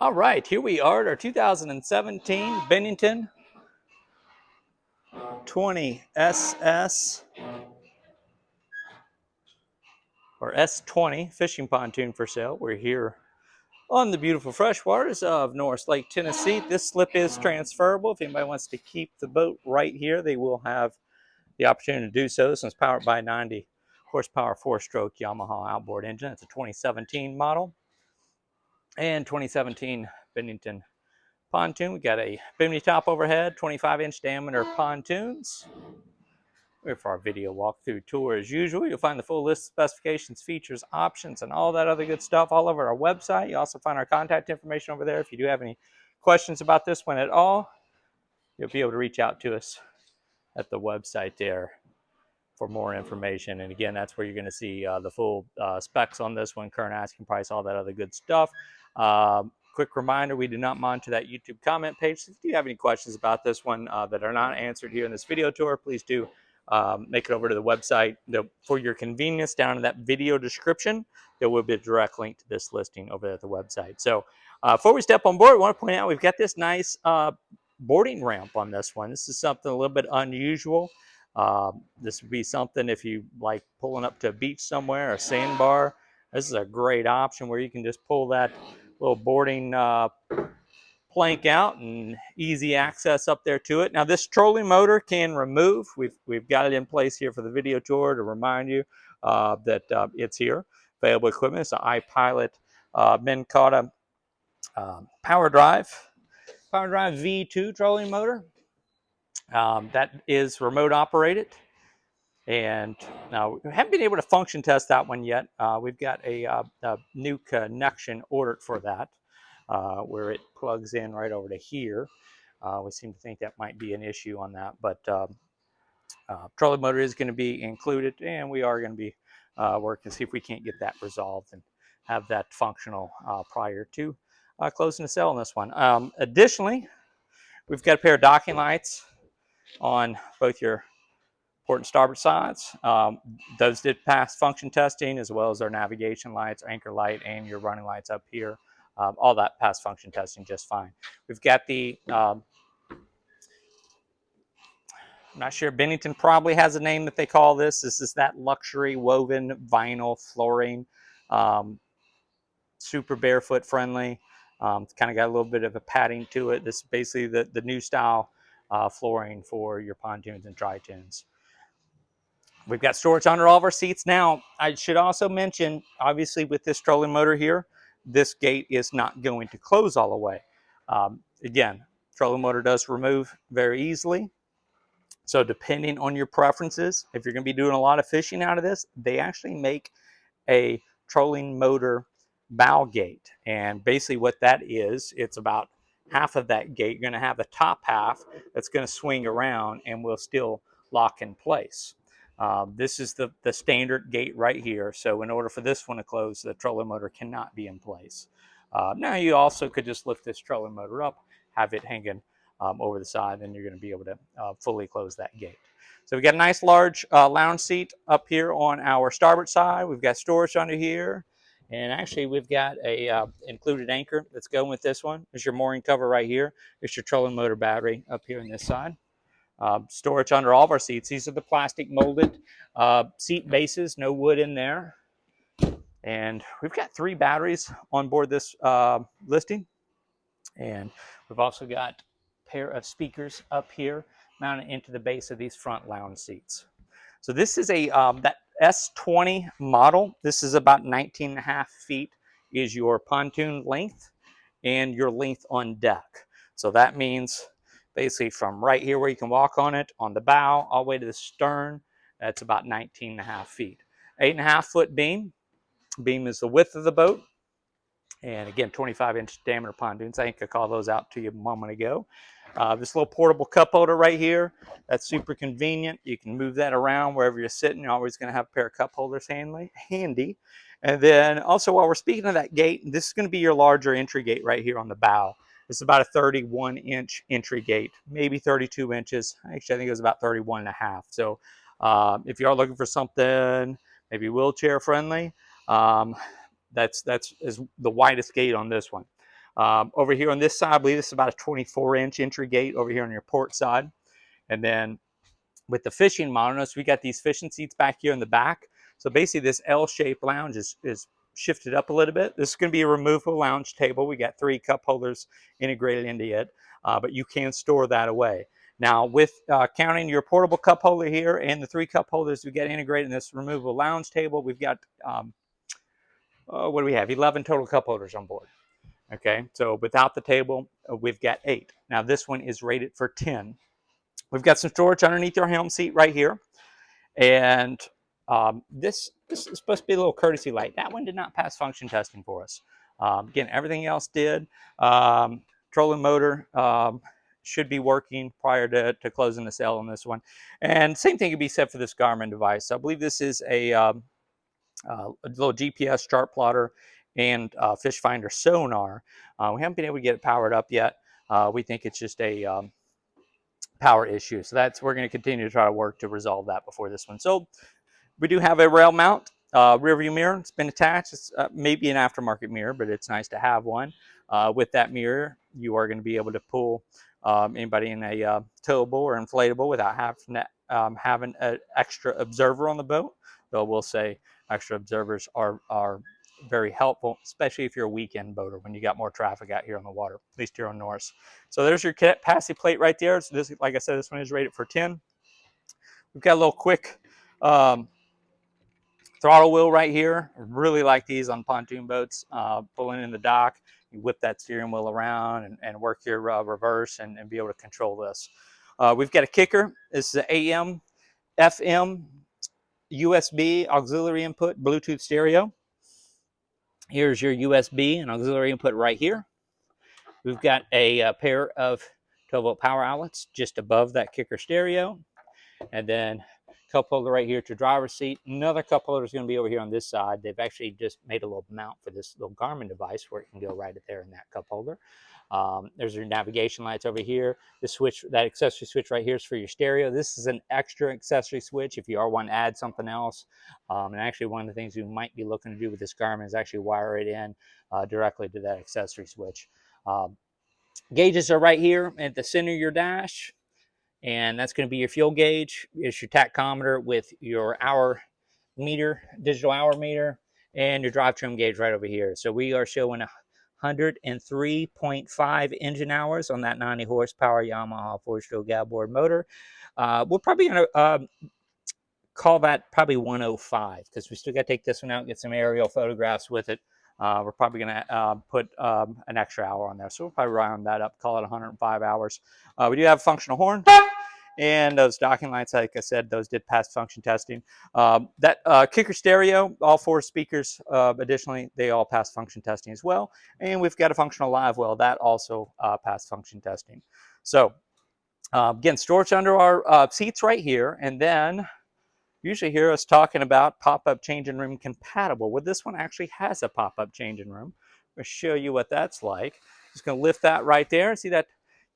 All right, here we are at our 2017 Bennington 20ss or S20 fishing pontoon for sale. We're here on the beautiful freshwaters of Norris Lake, Tennessee. This slip is transferable. If anybody wants to keep the boat right here, they will have the opportunity to do so. This one's powered by a 90 horsepower 4-stroke Yamaha outboard engine. It's a 2017 model and 2017 Bennington pontoon. We got a bimini top overhead, 25-inch diameter pontoons. We're for our video walkthrough tour as usual. You'll find the full list of specifications, features, options, and all that other good stuff all over our website. You also find our contact information over there. If you do have any questions about this one at all, you'll be able to reach out to us at the website there for more information. And again, that's where you're going to see the full specs on this one, current asking price, all that other good stuff. Quick reminder, we do not monitor that YouTube comment page. So if you have any questions about this one that are not answered here in this video tour, please do make it over to the website. For your convenience, down in that video description, there will be a direct link to this listing over at the website. So before we step on board, I want to point out we've got this nice boarding ramp on this one. This is something a little bit unusual. This would be something if you like pulling up to a beach somewhere, a sandbar. This is a great option where you can just pull that little boarding plank out and easy access up there to it. Now this trolling motor can remove. We've got it in place here for the video tour to remind you that it's here. Available equipment. It's an iPilot Minn Kota PowerDrive V2 trolling motor. That is remote operated. And now we haven't been able to function test that one yet. We've got a new connection ordered for that. Where it plugs in right over to here. We seem to think that might be an issue on that, but trolling motor is going to be included, and we are going to be working to see if we can't get that resolved and have that functional prior to closing the sale on this one. Additionally, we've got a pair of docking lights on both your port and starboard sides. Those did pass function testing, as well as our navigation lights, anchor light, and your running lights up here. All that passed function testing just fine. We've got the, I'm not sure, Bennington probably has a name that they call this. This is that luxury woven vinyl flooring, super barefoot friendly. It's kind of got a little bit of a padding to it. This is basically the new style flooring for your pontoons and tri-tunes. We've got storage under all of our seats. Now, I should also mention, obviously with this trolling motor here, this gate is not going to close all the way. Again, trolling motor does remove very easily. So depending on your preferences, if you're going to be doing a lot of fishing out of this, they actually make a trolling motor bow gate. And basically what that is, it's about half of that gate. You're going to have the top half that's going to swing around and will still lock in place. This is the standard gate right here. So in order for this one to close, the trolling motor cannot be in place. Now you also could just lift this trolling motor up, have it hanging over the side, and you're going to be able to fully close that gate. So we've got a nice large lounge seat up here on our starboard side. We've got storage under here. And actually we've got a included anchor that's going with this one. There's your mooring cover right here. There's your trolling motor battery up here on this side. Storage under all of our seats. These are the plastic molded seat bases, no wood in there. And we've got 3 batteries on board this listing. And we've also got a pair of speakers up here mounted into the base of these front lounge seats. So this is a that S20 model. This is about 19.5 feet is your pontoon length and your length on deck. So that means basically from right here where you can walk on it, on the bow, all the way to the stern, that's about 19.5 feet. 8.5 foot beam. Beam is the width of the boat. And again, 25-inch diameter pontoons. I think I called those out to you a moment ago. This little portable cup holder right here, that's super convenient. You can move that around wherever you're sitting. You're always going to have a pair of cup holders handy. And then also while we're speaking of that gate, this is going to be your larger entry gate right here on the bow. It's about a 31-inch entry gate, maybe 32 inches. Actually, I think it was about 31.5. So if you are looking for something maybe wheelchair friendly, that's is the widest gate on this one. Over here on this side, I believe this is about a 24-inch entry gate over here on your port side. And then with the fishing model, notice we got these fishing seats back here in the back. So basically this L-shaped lounge is shifted up a little bit. This is going to be a removable lounge table. We got 3 cup holders integrated into it, but you can store that away. Now with counting your portable cup holder here and the 3 cup holders we get integrated in this removable lounge table, we've got, what do we have? 11 total cup holders on board. Okay, so without the table, we've got 8. Now this one is rated for 10. We've got some storage underneath your helm seat right here. And this is supposed to be a little courtesy light. That one did not pass function testing for us. Again, everything else did. Trolling motor should be working prior to closing the sale on this one. And same thing could be said for this Garmin device. So I believe this is a little GPS chart plotter and fish finder sonar. We haven't been able to get it powered up yet. We think it's just a power issue. So we're going to continue to try to work to resolve that before this one. So we do have a rail mount rear view mirror. It's been attached. It's maybe an aftermarket mirror, but it's nice to have one. With that mirror, you are going to be able to pull anybody in a towable or inflatable without having an extra observer on the boat. Though we'll say extra observers are very helpful, especially if you're a weekend boater when you got more traffic out here on the water, at least here on Norris. So there's your capacity plate right there. So this, like I said, this one is rated for 10. We've got a little quick throttle wheel right here. I really like these on pontoon boats. Pulling in the dock, you whip that steering wheel around and work your reverse and be able to control this. We've got a kicker. This is an AM, FM, USB, Auxilary Input Bluetooth Stereo. Here's your USB and auxiliary input right here. We've got a pair of 12-volt power outlets just above that kicker stereo. And then cup holder right here to driver's seat. Another cup holder is going to be over here on this side. They've actually just made a little mount for this little Garmin device where it can go right there in that cup holder. There's your navigation lights over here. The switch, that accessory switch right here is for your stereo. This is an extra accessory switch if you are wanting to add something else. And actually one of the things you might be looking to do with this Garmin is actually wire it in directly to that accessory switch. Gauges are right here at the center of your dash. And that's going to be your fuel gauge. It's your tachometer with your hour meter, digital hour meter, and your drive trim gauge right over here. So we are showing 103.5 engine hours on that 90 horsepower Yamaha 4-stroke outboard motor. We're probably going to call that probably 105 because we still got to take this one out and get some aerial photographs with it. We're probably going to put an extra hour on there. So we'll probably round that up, call it 105 hours. We do have a functional horn. And those docking lights, like I said, those did pass function testing. That kicker stereo, all 4 speakers, additionally, they all pass function testing as well. And we've got a functional live well. That also passed function testing. So, again, storage under our seats right here. And then usually hear us talking about pop-up changing room compatible. Well, this one actually has a pop-up changing room. I'm going to show you what that's like. Just going to lift that right there. See that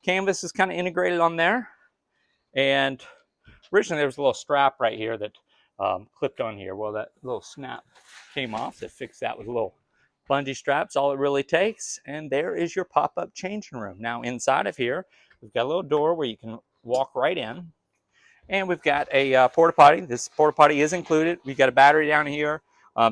canvas is kind of integrated on there. And originally there was a little strap right here that clipped on here. Well, that little snap came off. To fix that with a little bungee straps, all it really takes. And there is your pop-up changing room. Now inside of here, we've got a little door where you can walk right in. And we've got a porta-potti. This porta-potti is included. We've got a battery down here,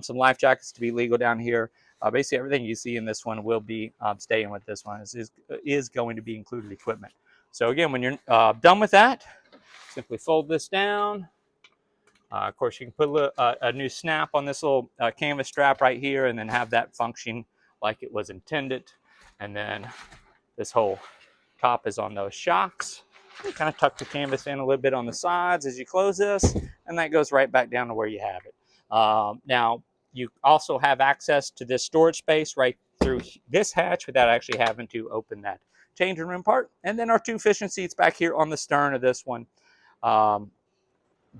some life jackets to be legal down here. Basically everything you see in this one will be staying with this one. This is going to be included equipment. So again, when you're done with that, simply fold this down. Of course, you can put a new snap on this little canvas strap right here and then have that function like it was intended. And then this whole top is on those shocks. You kind of tuck the canvas in a little bit on the sides as you close this, and that goes right back down to where you have it. Now, you also have access to this storage space right through this hatch without actually having to open that changing room part. And then our 2 fishing seats back here on the stern of this one.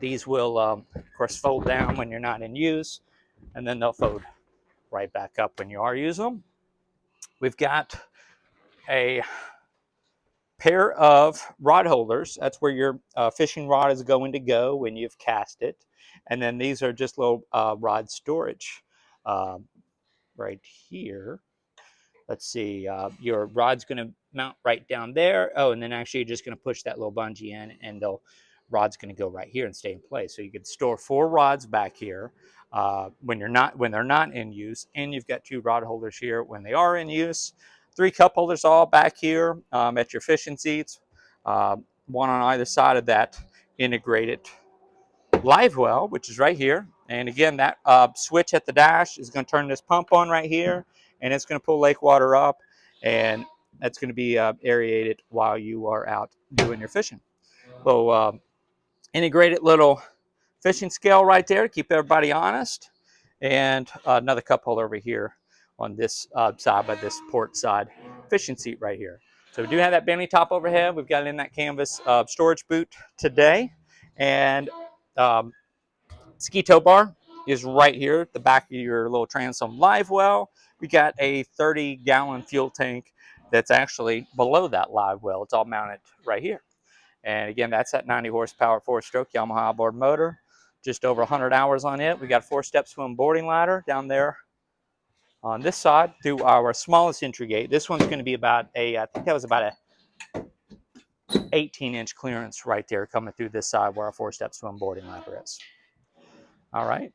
These will, of course, fold down when you're not in use, and then they'll fold right back up when you are using them. We've got a pair of rod holders. That's where your fishing rod is going to go when you've cast it. And then these are just little rod storage right here. let's see, your rod's going to mount right down there. Oh, and then actually you're just going to push that little bungee in, and the rod's going to go right here and stay in place. So you can store 4 rods back here when they're not in use, and you've got 2 rod holders here when they are in use. 3 cup holders all back here at your fishing seats, one on either side of that integrated live well, which is right here. And again, that switch at the dash is going to turn this pump on right here, and it's going to pull lake water up, and that's going to be aerated while you are out doing your fishing. So integrated little fishing scale right there to keep everybody honest, and another cup holder over here on this side by this port side fishing seat right here. So we do have that bimini top overhead. We've got it in that canvas storage boot today, and ski tow bar is right here at the back of your little transom live well. We got a 30-gallon fuel tank that's actually below that live well. It's all mounted right here. And again, that's that 90 horsepower 4-stroke Yamaha outboard motor. Just over 100 hours on it. We got 4 steps to a boarding ladder down there on this side through our smallest entry gate. This one's going to be about I think that was about a 18-inch clearance right there coming through this side where our 4 steps to a boarding ladder is. All right.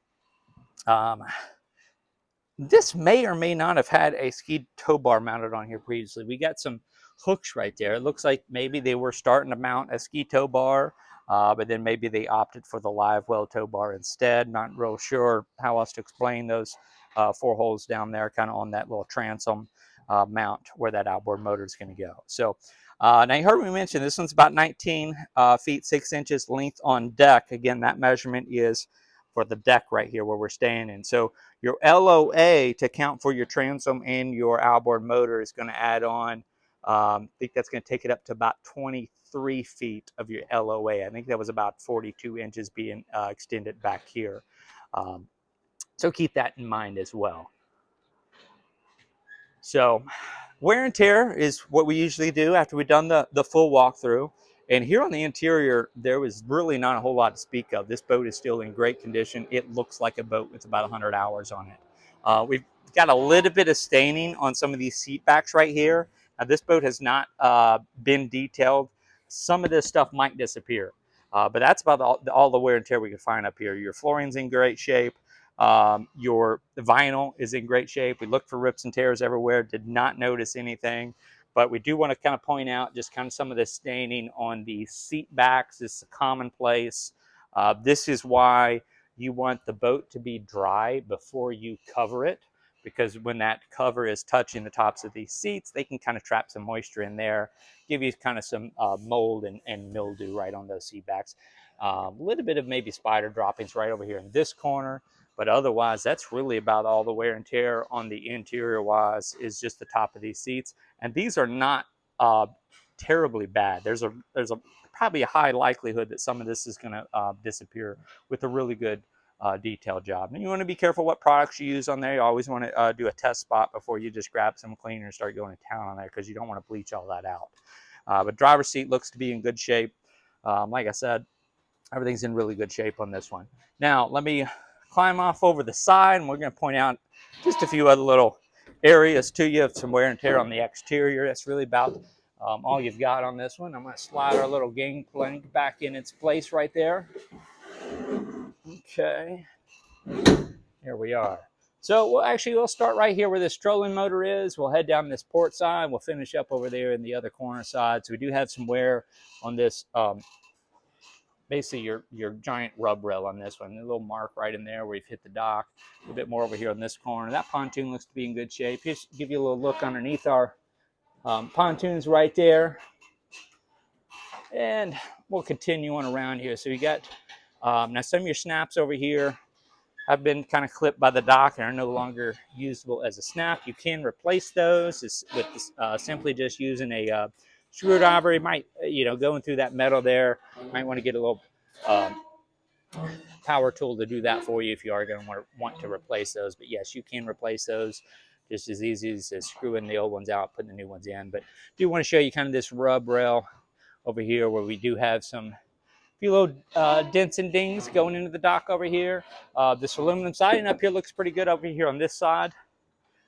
This may or may not have had a ski tow bar mounted on here previously. We got some hooks right there. It looks like maybe they were starting to mount a ski tow bar, but then maybe they opted for the live well tow bar instead. Not real sure how else to explain those 4 holes down there kind of on that little transom mount where that outboard motor is going to go. So now you heard me mention this one's about 19 feet 6 inches length on deck. Again, that measurement is for the deck right here where we're staying in. So your LOA to count for your transom and your outboard motor is going to add on, I think that's going to take it up to about 23 feet of your LOA. I think that was about 42 inches being extended back here. So keep that in mind as well. So wear and tear is what we usually do after we've done the full walkthrough. And here on the interior, there was really not a whole lot to speak of. This boat is still in great condition. It looks like a boat with about 100 hours on it. We've got a little bit of staining on some of these seat backs right here. Now, this boat has not been detailed. Some of this stuff might disappear. But that's about all the wear and tear we can find up here. Your flooring's in great shape. Your vinyl is in great shape. We looked for rips and tears everywhere, did not notice anything. But we do want to kind of point out just kind of some of the staining on the seat backs. This is commonplace. This is why you want the boat to be dry before you cover it, because when that cover is touching the tops of these seats, they can kind of trap some moisture in there, give you kind of some mold and mildew right on those seat backs. A little bit of maybe spider droppings right over here in this corner. But otherwise, that's really about all the wear and tear on the interior wise is just the top of these seats. And these are not terribly bad. There's probably a high likelihood that some of this is going to disappear with a really good detail job. And you want to be careful what products you use on there. You always want to do a test spot before you just grab some cleaner and start going to town on there, because you don't want to bleach all that out. But driver's seat looks to be in good shape. Like I said, everything's in really good shape on this one. Now, let me climb off over the side, and we're going to point out just a few other little areas to you of some wear and tear on the exterior. That's really about all you've got on this one. I'm going to slide our little gangplank back in its place right there. Okay, here we are. So we'll start right here where this trolling motor is. We'll head down this port side. We'll finish up over there in the other corner side. So we do have some wear on this basically your giant rub rail on this one. A little mark right in there where you've hit the dock. A little bit more over here on this corner. That pontoon looks to be in good shape. Just give you a little look underneath our pontoons right there. And we'll continue on around here. So you got, now some of your snaps over here have been kind of clipped by the dock and are no longer usable as a snap. You can replace those with simply just using a screwdriver. You might, going through that metal there, you might want to get a little power tool to do that for you if you are going to want to replace those. But yes, you can replace those just as easy as screwing the old ones out, putting the new ones in. But I do want to show you kind of this rub rail over here where we do have some few little dents and dings going into the dock over here. This aluminum siding up here looks pretty good over here on this side.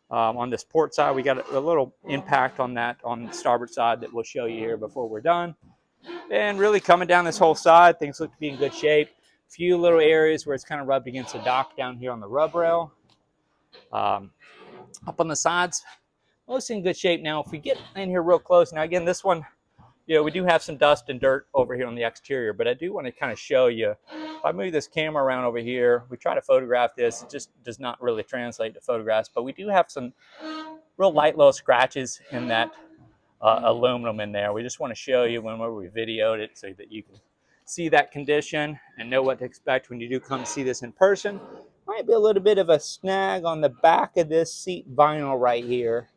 On this port side, we got a little impact on that on the starboard side that we'll show you here before we're done. And really coming down this whole side, things look to be in good shape. A few little areas where it's kind of rubbed against the dock down here on the rub rail. Up on the sides, mostly in good shape. Now, if we get in here real close, now again, this one, you know, we do have some dust and dirt over here on the exterior, but I do want to kind of show you. If I move this camera around over here, we try to photograph this. It just does not really translate to photographs, but we do have some real light little scratches in that aluminum in there. We just want to show you whenever we videoed it so that you can see that condition and know what to expect when you do come see this in person. Might be a little bit of a snag on the back of this seat vinyl right here.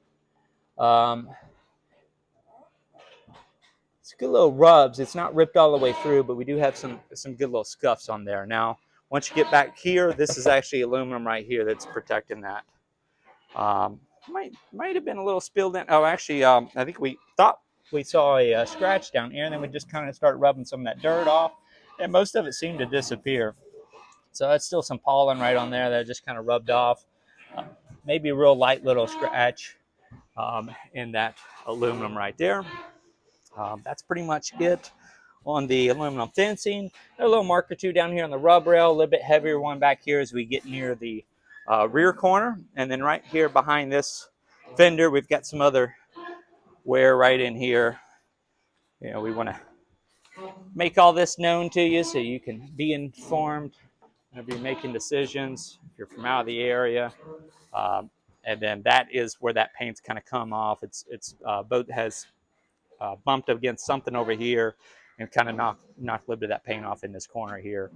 It's good little rubs. It's not ripped all the way through, but we do have some good little scuffs on there. Now, once you get back here, this is actually aluminum right here that's protecting that. Might have been a little spilled in. Oh, actually, I think we thought we saw a scratch down here, and then we just kind of started rubbing some of that dirt off, and most of it seemed to disappear. So that's still some pollen right on there that just kind of rubbed off. Maybe a real light little scratch in that aluminum right there. That's pretty much it on the aluminum fencing. A little mark or two down here on the rub rail, a little bit heavier one back here as we get near the rear corner. And then right here behind this fender, we've got some other wear right in here. You know, we want to make all this known to you so you can be informed whenever you're making decisions, if you're from out of the area. And then that is where that paint's kind of come off. It's boat has bumped against something over here and kind of knocked a little bit of that paint off in this corner here.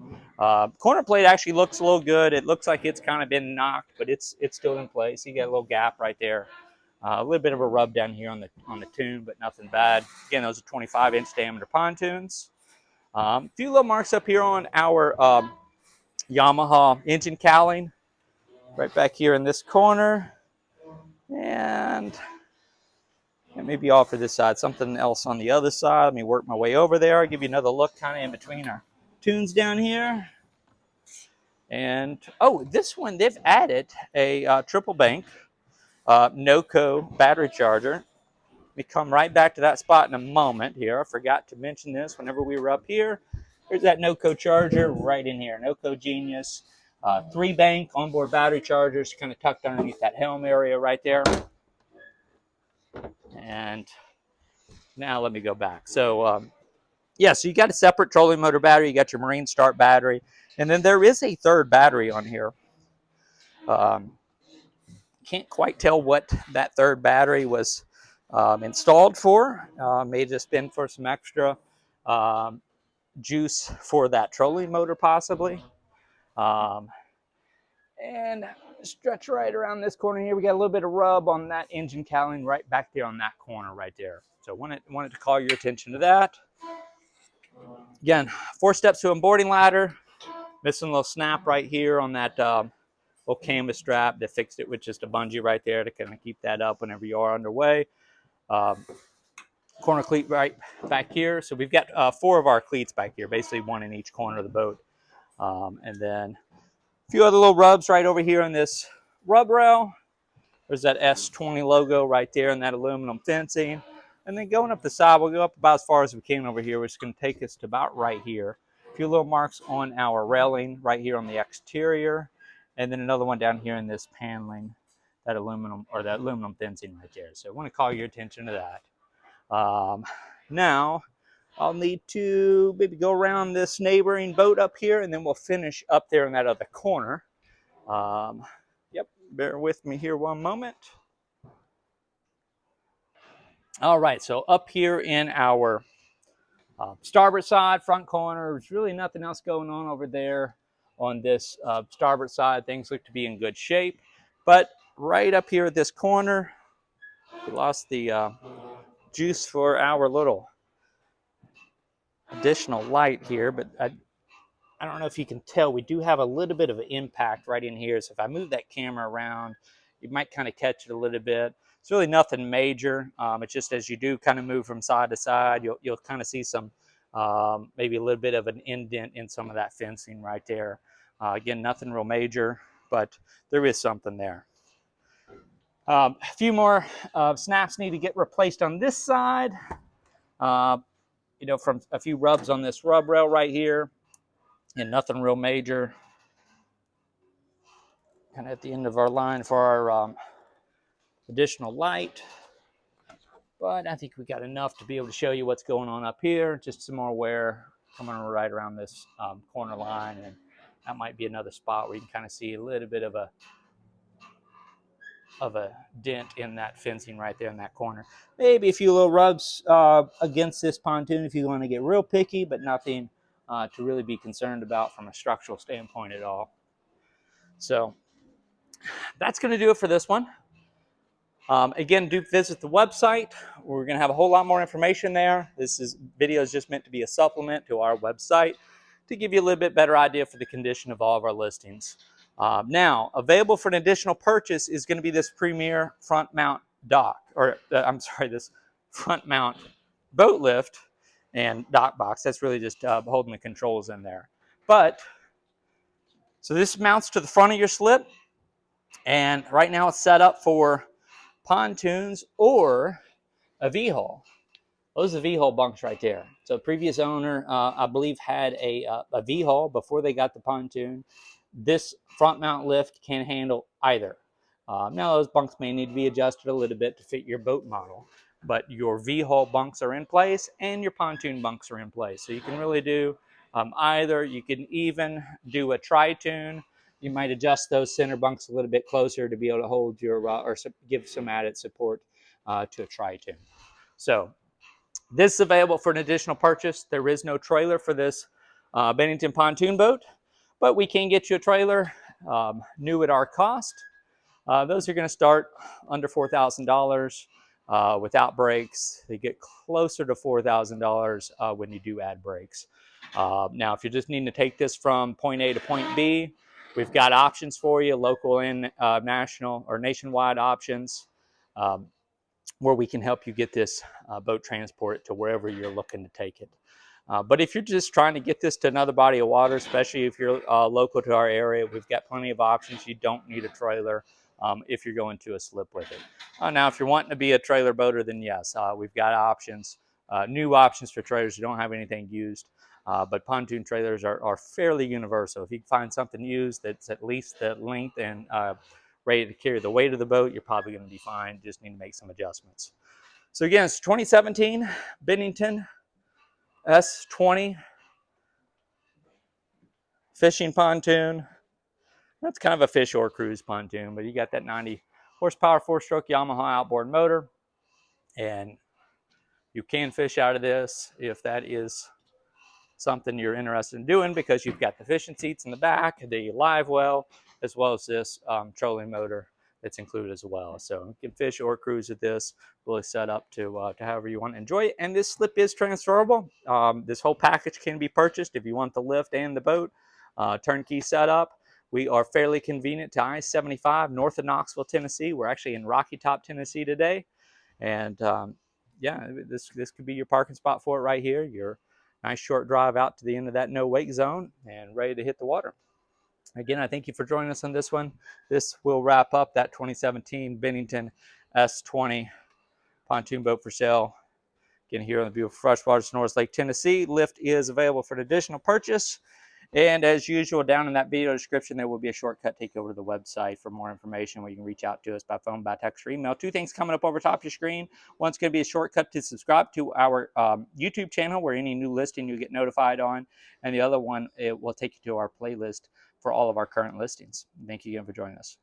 Corner plate actually looks a little good. It looks like it's kind of been knocked, but it's still in place. You get a little gap right there. A little bit of a rub down here on the tune, but nothing bad. Again, those are 25-inch diameter pontoons. A few little marks up here on our Yamaha engine cowling, right back here in this corner. And maybe off of this side, something else on the other side. Let me work my way over there. I'll give you another look kind of in between our tunes down here. And, oh, this one, they've added a triple bank NOCO battery charger. Let me come right back to that spot in a moment here. I forgot to mention this whenever we were up here. There's that NOCO charger right in here. NOCO Genius. 3-bank onboard battery chargers kind of tucked underneath that helm area right there. And now let me go back. So, yeah, so you got a separate trolling motor battery. You got your marine start battery. And then there is a third battery on here. Can't quite tell what that third battery was installed for. May have just been for some extra juice for that trolling motor possibly. And stretch right around this corner here. We got a little bit of rub on that engine cowling right back there on that corner right there. So wanted to call your attention to that. Again, 4 steps to a boarding ladder. Missing a little snap right here on that little canvas strap. They fixed it with just a bungee right there to kind of keep that up whenever you are underway. Corner cleat right back here. So we've got 4 of our cleats back here, basically 1 in each corner of the boat. And then a few other little rubs right over here on this rub rail. There's that S20 logo right there in that aluminum fencing. And then going up the side, we'll go up about as far as we can over here, which is going to take us to about right here. A few little marks on our railing right here on the exterior. And then another one down here in this paneling, that aluminum fencing right there. So I want to call your attention to that. Now, I'll need to maybe go around this neighboring boat up here, and then we'll finish up there in that other corner. Yep, bear with me here one moment. All right, so up here in our starboard side, front corner, there's really nothing else going on over there on this starboard side. Things look to be in good shape. But right up here at this corner, we lost the juice for our little additional light here, but I don't know if you can tell, we do have a little bit of an impact right in here. So if I move that camera around, you might kind of catch it a little bit. It's really nothing major. It's just as you do kind of move from side to side, you'll kind of see some, maybe a little bit of an indent in some of that fencing right there. Again, nothing real major, but there is something there. A few more snaps need to get replaced on this side. You know, from a few rubs on this rub rail right here, and nothing real major. Kind of at the end of our line for our additional light. But I think we got enough to be able to show you what's going on up here. Just some more wear coming right around this corner line, and that might be another spot where you can kind of see a little bit of a dent in that fencing right there in that corner. Maybe a few little rubs against this pontoon if you want to get real picky, but nothing to really be concerned about from a structural standpoint at all. So that's going to do it for this one. Again, do visit the website. We're going to have a whole lot more information there. This video is just meant to be a supplement to our website to give you a little bit better idea for the condition of all of our listings. Now, available for an additional purchase is going to be this Premier front mount dock, or I'm sorry, this front mount boat lift and dock box. That's really just holding the controls in there. But, so this mounts to the front of your slip, and right now it's set up for pontoons or a V-hull. Those are V-hull bunks right there. So previous owner, I believe, had a V-hull before they got the pontoon. This front mount lift can handle either. Now those bunks may need to be adjusted a little bit to fit your boat model, but your V-hull bunks are in place and your pontoon bunks are in place. So you can really do either. You can even do a tri-tune. You might adjust those center bunks a little bit closer to be able to hold your, or give some added support to a tri-tune. So this is available for an additional purchase. There is no trailer for this Bennington pontoon boat, but we can get you a trailer new at our cost. Those are going to start under $4,000 without brakes. They get closer to $4,000 when you do add brakes. Now, if you're just needing to take this from point A to point B, we've got options for you, local and national or nationwide options, where we can help you get this boat transport to wherever you're looking to take it. But if you're just trying to get this to another body of water, especially if you're local to our area, we've got plenty of options. You don't need a trailer if you're going to a slip with it. Now, if you're wanting to be a trailer boater, then yes, we've got options, new options for trailers. You don't have anything used. But pontoon trailers are fairly universal. If you can find something used that's at least the length and ready to carry the weight of the boat, you're probably going to be fine. Just need to make some adjustments. So again, it's 2017 Bennington S20 fishing pontoon. That's kind of a fish or cruise pontoon, but you got that 90 horsepower 4-stroke Yamaha outboard motor, and you can fish out of this if that is something you're interested in doing, because you've got the fishing seats in the back, the live well, as well as this trolling motor that's included as well. So you can fish or cruise with this, really set up to however you want to enjoy it. And this slip is transferable. This whole package can be purchased if you want the lift and the boat. Turnkey setup. We are fairly convenient to I-75 north of Knoxville, Tennessee. We're actually in Rocky Top, Tennessee today. And yeah, this could be your parking spot for it right here. Your nice short drive out to the end of that no wake zone and ready to hit the water. Again, I thank you for joining us on this one. This will wrap up that 2017 Bennington S20 pontoon boat for sale. Again, here on the beautiful freshwaters of Norris Lake, Tennessee. Lift is available for an additional purchase. And as usual, down in that video description, there will be a shortcut take you over to the website for more information where you can reach out to us by phone, by text, or email. Two things coming up over top of your screen. One's going to be a shortcut to subscribe to our YouTube channel, where any new listing you get notified on. And the other one, it will take you to our playlist for all of our current listings. Thank you again for joining us.